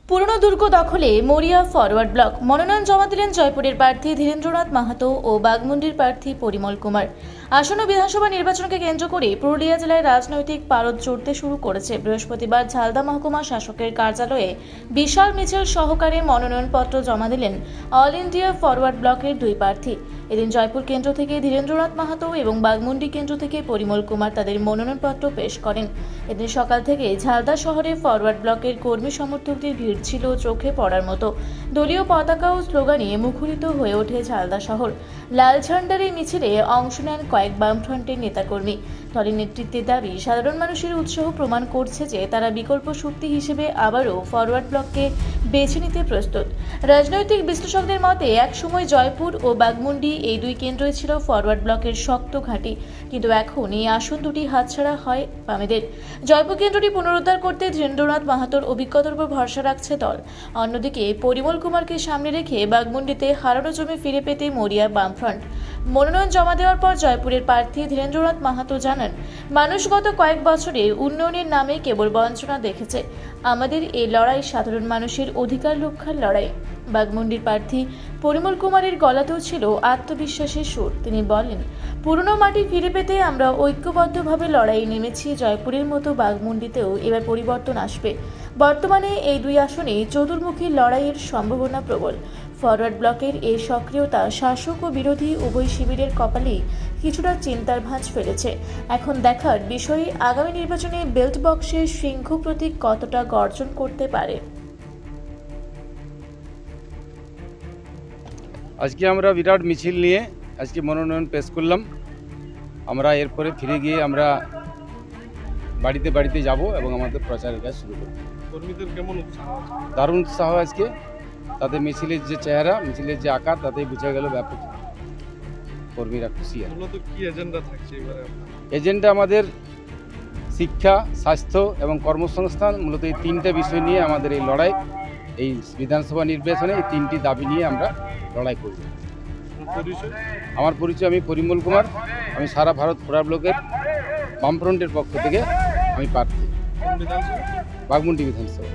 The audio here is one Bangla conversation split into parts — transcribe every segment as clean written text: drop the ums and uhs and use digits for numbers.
পুরনো দুর্গ দখলে মরিয়া ফরওয়ার্ড ব্লক। মনোনয়ন জমা দিলেন জয়পুরের প্রার্থী ধীরেন্দ্রনাথ মাহাতো ও বাগমুন্ডির প্রার্থী পরিমল কুমার। আসন্ন বিধানসভা নির্বাচনকে কেন্দ্র করে পুরুলিয়া জেলায় রাজনৈতিক পারদ চড়তে শুরু করেছে। বৃহস্পতিবার ঝালদা মহকুমা শাসকের কার্যালয়ে বিশাল মিছিল সহকারে মনোনয়নপত্র জমা দিলেন অল ইন্ডিয়া ফরওয়ার্ড ব্লকের দুই প্রার্থী। এদিন জয়পুর কেন্দ্র থেকে ধীরেন্দ্রনাথ মাহাতো এবং বাগমুন্ডি কেন্দ্র থেকে পরিমল কুমার তাদের মনোনয়নপত্র পেশ করেন। এদিন সকাল থেকে ঝালদা শহরে ফরওয়ার্ড ব্লকের কর্মী সমর্থকদের ভিড় ছিল চোখে পড়ার মতো। দলীয় পতাকা ও স্লোগানে মুখরিত হয়ে ওঠে ঝালদা শহর। লাল ঝান্ডার এই মিছিলে অংশ নেন কয়েক বামফ্রন্টের নেতাকর্মী। দলের নেতৃত্বের দাবি, সাধারণ মানুষের উৎসাহ প্রমাণ করছে যে তারা বিকল্প শক্তি হিসেবে আবারও ফরওয়ার্ড ব্লককে বেছে নিতে প্রস্তুত। রাজনৈতিক বিশ্লেষকদের মতে একসময় জয়পুর ও বাগমুন্ডি এই দুই কেন্দ্রই ছিল ফরওয়ার্ড ব্লকের শক্ত ঘাঁটি, কিন্তু এখন এই আসন দুটি হাতছাড়া হয় বামেদের। জয়পুর কেন্দ্রটি পুনরুদ্ধার করতে ধীরেন্দ্রনাথ মাহাতোর অভিজ্ঞতার উপর ভরসা রাখছে দল। অন্যদিকে পরিমল কুমারকে সামনে রেখে বাগমুন্ডিতে হারানো জমি ফিরে পেতে মরিয়া বামফ্রন্ট। মনোনয়ন জমা দেওয়ার পর জয়পুরের প্রার্থী ধীরেন্দ্রনাথ মাহাতো জানান, মানুষ গত কয়েক বছরে উন্নয়নের নামে কেবল বঞ্চনা দেখেছে। আমাদের এই লড়াই সাধারণ মানুষের অধিকার রক্ষার লড়াই। বাগমুন্ডির প্রার্থী পরিমল কুমারের গলাতেও ছিল আত্মবিশ্বাসের সুর। তিনি বলেন, পুরনো মাটি ফিরে পেতে আমরা ঐক্যবদ্ধভাবে লড়াইয়ে নেমেছি। জয়পুরের মতো বাগমুন্ডিতেও এবার পরিবর্তন আসবে। বর্তমানে এই দুই আসনে চতুর্মুখী লড়াইয়ের সম্ভাবনা প্রবল। ফরওয়ার্ড ব্লকের এই সক্রিয়তা শাসক ও বিরোধী উভয় শিবিরের কপালেই কিছুটা চিন্তার ভাঁজ ফেলেছে। এখন দেখার বিষয় আগামী নির্বাচনে বেল্ট বক্সের সিংহ প্রতীক কতটা গর্জন করতে পারে। আজকে আমরা বিরাট মিছিল নিয়ে আজকে মনোনয়ন পেশ করলাম। আমরা এরপরে ফিরে গিয়ে আমরা বাড়িতে বাড়িতে যাব এবং আমাদের প্রচারের কাজ শুরু করব। কর্মীদের কেমন উৎসাহ? দারুণ উৎসাহ আজকে। তাদের মিছিলের যে চেহারা, মিছিলের যে আকার, তাতেই বোঝা গেল ব্যাপক কর্মীরা খুশি। আর মূলত কি এজেন্ডা থাকছে এবারে? এজেন্ডা আমাদের শিক্ষা, স্বাস্থ্য এবং কর্মসংস্থান, মূলত এই তিনটে বিষয় নিয়ে আমাদের এই লড়াই। এই বিধানসভা নির্বাচনে এই তিনটি দাবি নিয়ে আমরা লড়াই করব। আমার পরিচয়, আমি পরিমল কুমার। আমি সারা ভারত ফরওয়ার্ড ব্লকের বামফ্রন্টের পক্ষ থেকে আমি প্রার্থী, বাগমুন্ডি বিধানসভা।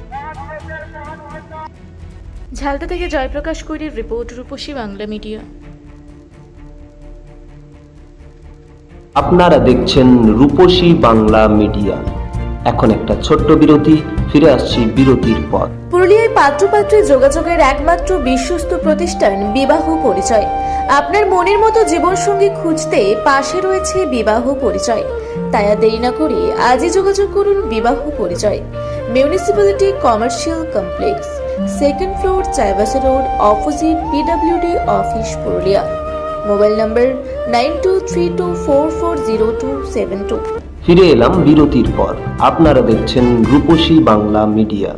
ঝালদা থেকে জয়প্রকাশ কৈরির রিপোর্ট, রূপসী বাংলা মিডিয়া। আপনারা দেখছেন রূপসী বাংলা মিডিয়া। এখন একটা ছোট্ট বিরতি, ফিরে আসছি বিরতির পর। পুরুলিয়ায় পাত্রপাত্রী যোগাযোগের একমাত্র বিশ্বস্ত প্রতিষ্ঠান বিবাহ পরিচয়। আপনার মনের মতো জীবনসঙ্গী খুঁজতে পাশে রয়েছে বিবাহ পরিচয়। তাই আর দেরি না করে আজই যোগাযোগ করুন বিবাহ পরিচয়। Municipality commercial complex, second floor, Chaibasa road, opposite PWD office, Purulia. Mobile নম্বর 9232440272। ফিরে এলাম বিরতির পর। আপনারা দেখছেন রূপসী বাংলা মিডিয়া।